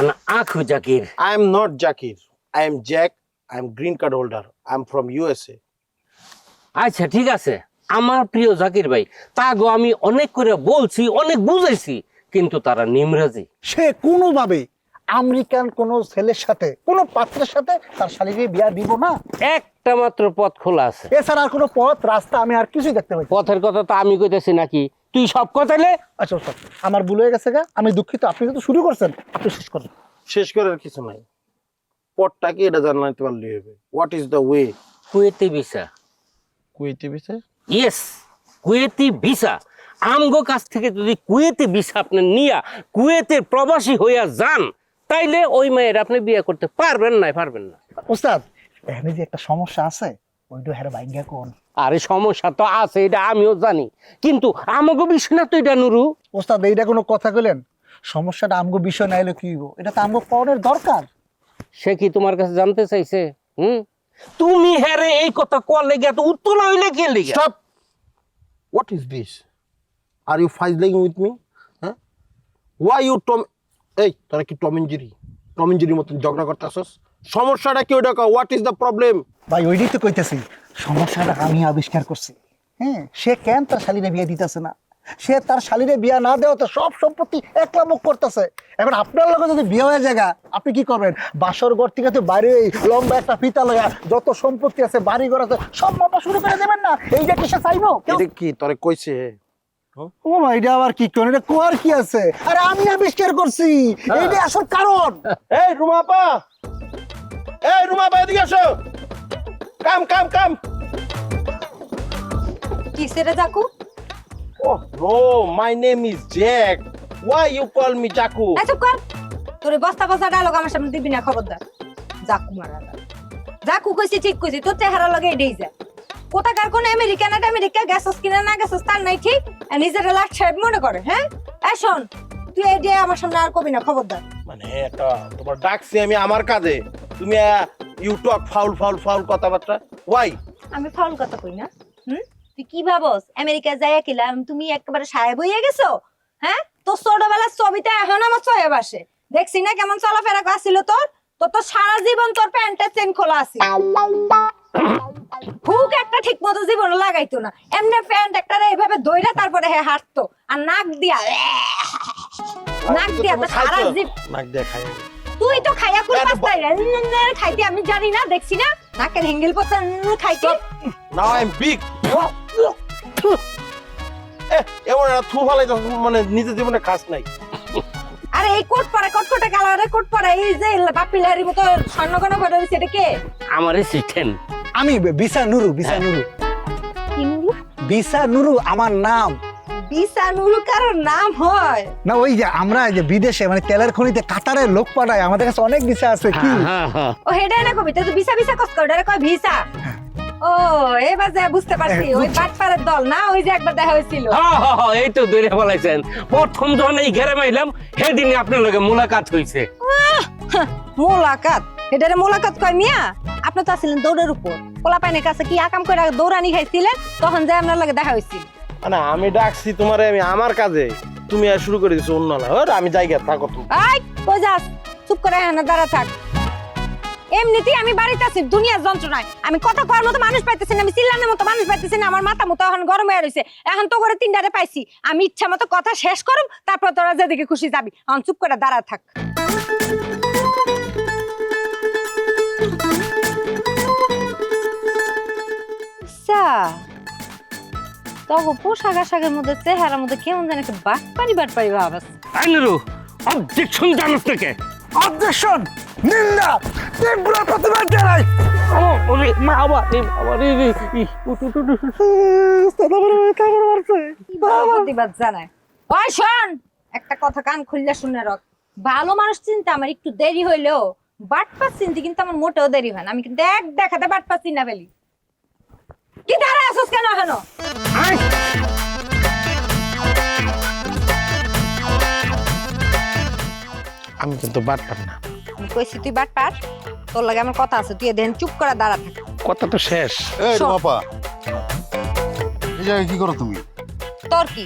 ana akhu Jakir. I am not Jakir. I am Jack. I am green card holder. I am from USA. আচ্ছা ঠিক আছে আমার প্রিয় জাকির ভাই তাগো আমি অনেক করে বলছি অনেক বুঝাইছি কিন্তু তারা নিমরাজি সে কোনোভাবে আমেরিকান কোনো ছেলের সাথে কোনো পাত্রের সাথে তার শালীকে বিয়া দিব না। একটা মাত্র পথ খোলা আছে এছাড়া আর কোনো পথ রাস্তা আমি আর কিছুই দেখতে পাই না। পথের কথা তো আমি কইতেছি নাকি তুই সব কথাইলে আচ্ছা স্যার আমার ভুল হয়ে গেছে গা, আমি দুঃখিত। আপনি কিন্তু শুরু করছেন, আপনি শেষ করেন। শেষ করার কিছু নাই পথটা কি এটা জানতে পারলেই হবে। What is the way? Kuwaiti visa Kuwaiti visa? Yes Kuwaiti visa আমগো কাছ থেকে যদি কুয়েতি ভিসা আপনি নিয়া কুয়েতের প্রবাসী হইয়া যান তাইলে ওই মেয়ের আপনি বিয়ে করতে পারবেন না ওস্তাদ এখানে যে একটা সমস্যা আছে ওইটা হেরে ভাগ্যা কোন। আরে সমস্যা তো আছে এটা আমিও জানি কিন্তু আমাগো বিষয় না তো এটা নুরু। ওস্তাদ এইটা কোনো কথা কইলেন? সমস্যাটা আমগো বিষয় না এলে কি হইব? এটা তো আমগো পড়ের দরকার। সে কি তোমার কাছে জানতে চাইছে? তুমি হ্যারে এই কথা কোয়ার লেগে এত উত্তলা হইলে কে লেগে? Stop! What is this? Are you fighting with me? Huh? Why you Tom? এই তোরা কি টম এন্ড জেরি মতন ঝগড়া করতেছস? সমস্যাটা কি ওটা কও? What is the problem? ভাই ওইটাই তো কইতেছি, সমস্যাটা আমি আবিষ্কার করছি। হ্যাঁ, সে কেন তার শালীরে বিয়ে দিতেছে না? সে তার শালীরে বিয়া না দেওয়া তো সব সম্পত্তি একলা মুখ করতেছে। এখন আপনার লগে যদি বিয়ে হয়ে যায় আপনি কি করবেন? বাসর ঘর থেকে তো বাইরে লম্বা একটা ফিতা লয়া যত সম্পত্তি আছে বাড়ি ঘর আছে সব মাপা শুরু করে দেবেন না? এইটা কি সে চাইবো? এটা কি তোরে কইছে? ও মা, এটা আবার কি কোন? এটা কোয়ার কি আছে? আরে আমি আবিষ্কার করছি, এইটা আসল কারণ। এই রুমা আপা এদিকে আসো। কাম কি সেটা Jakhu? Oh no, my name is Jack. Why you call me Jaku? চুপ কর, তোর বস্তা বস্তা ডায়লগ আমার সামনে দিবি না, খবরদার। জাকু মারা জাকু কইছি ঠিক কইছি, তোর চেহারা লগে এটাই যায়। কোথাকার কোন আমেরিকা গেছস কিনা না গেছস তার নাই ঠিক, আর নিজের লাট সাহেব মনে করে। হ্যাঁ এই শোন, তুই এই দিয়ে আমার সামনে আর কবি না, খবরদার। মানে এটা তোমার ডাকছি আমি আমার কাজে, তুমি ইউ টক ফাউল কথাবার্তা। ওয়াই? আমি ফাউল কথা কই না। তুই কি ভাবস আমেরিকা যাইয়া কিলাম তুমি একেবারে সাহেব হইয়া গেছো? হ্যাঁ, তোর ছোটবেলার ছবিতে এখন আমার সাহেব আসে, দেখছি না কেমন চলাফেরা আসছিল তোর? তো সারা জীবন তোর প্যান্টের চেন খোলা আছে, হুক একটা ঠিক মতো জীবন লাগাইতো না, এমনি প্যান্ট একটা এইভাবে ধইরা তারপরে হে হাঁটতো, আর নাক দিয়া তো সারা নাক দিয়ে খাই। তুই তো খাইয়া কুল পাস্তাই খাইতে আমি জানি না, দেখছি না নাকের হেঙ্গেল পত্তা খাইতে। Now I am big. এমন থু ফালাই মানে নিজের জীবনে কাজ নাই। আরে এই কোটকোটে কালারে কোট পরা এই যে বাপিলারি মতো স্বর্ণগণ পড়ে রইছে, এটা কে? আমার অ্যাসিস্ট্যান্ট। আমি বিসা নুরু। কি নুরু? বিসা নুরু আমার নাম। বিসা নুরু কারোর নাম হয় না, ওই যে আমরা যে বিদেশে মানে তেলের খনিতে কাতারের লোক পাঠায়, আমাদের কাছে অনেক ভিসা আছে। কি ও হেডাই না কবি, তুই ভিসা কষ্ট করে কয় ভিসা। ও এবার যা বুঝতে পারছি, ওই বাটপাড়ের দল না, ওই যে একবার দেখা হয়েছিল। এই তো ধরে ফেলাইছেন, প্রথম যখন এই ঘেরে মাইলাম সেদিনই আপনার লগে মোলাকাত হইছে। মোলাকাত? এটারে মোলাকাত কয় মিয়া? আপনি তো আছিলেন দৌড়ের উপর, পোলাপাইনের কাছে কি আকাম করে দৌড়ানি খাইছিলেন, তখন যে আপনার লগে দেখা হয়েছিল। না আমি ডাকছি তোমারে আমি আমার কাজে, তুমি আর শুরু করে দিছো অন্য না। আমি জায়গা থাকো তুমি। আই কই যাস? চুপ করে এখানে দাঁড়া থাক। এমনিতেই আমি বাড়িতে আছি দুনিয়ার যন্ত্রণায়, আমি কথা কওয়ার মতো মানুষ পাইতেছি না, আমি চিল্লানোর মতো মানুষ পাইতেছি না, আমার মাথা মতো এখন গরম হয়ে রইছে। এখন তো করে তিনটারে পাইছি, আমি ইচ্ছা মতো কথা শেষ করুম, তারপর তোরা যেদিকে খুশি যাবি। এখন চুপ করে দাঁড়া থাক। তবু পোশাক আশাকের মধ্যে চেহারার মধ্যে কেমন যেন একটা বাটপারি ভাব আছে। আইনুরু অবজেকশন জানাস থেকে? অবজেকশন, নিন্দা, তীব্র প্রতিবাদ জানাই। ওরে মা বাবা রে প্রতিবাদ জানায়। ওই শোন, একটা কথা কান খুললে শুনে রাখ, ভালো মানুষ চিনতে আমার একটু দেরি হইলেও বাটপার চিনতে কিন্তু আমার মোটেও দেরি হয় না। আমি কিন্তু দেখাতে বাটপার চিনা ফেলি। কি দাঁড়ায় আসছ কেন এখনো? আমি কিন্তু বাটপার না। আমি কইছি তুই বাটপার, তোর লাগে আমার কথা আছে, তুই দেন চুপ করে দাঁড়া থাক। কথা তো শেষ। এই বাবা, এই জায়গায় কি করো তুমি? তোর কি?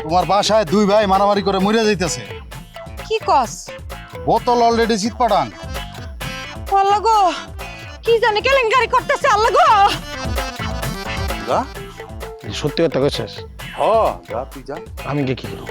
তোমার বাসায় দুই ভাই মারামারি করে মরে যাইতেছে। কি কস বোতল অলরেডি শীত পাঠান। আল্লাহ গো কি জানি কেলেঙ্কারি করতেছে আল্লাহ গো যা সত্যি কথা কইছিস হ যা তুই যা। আমি কি করবো?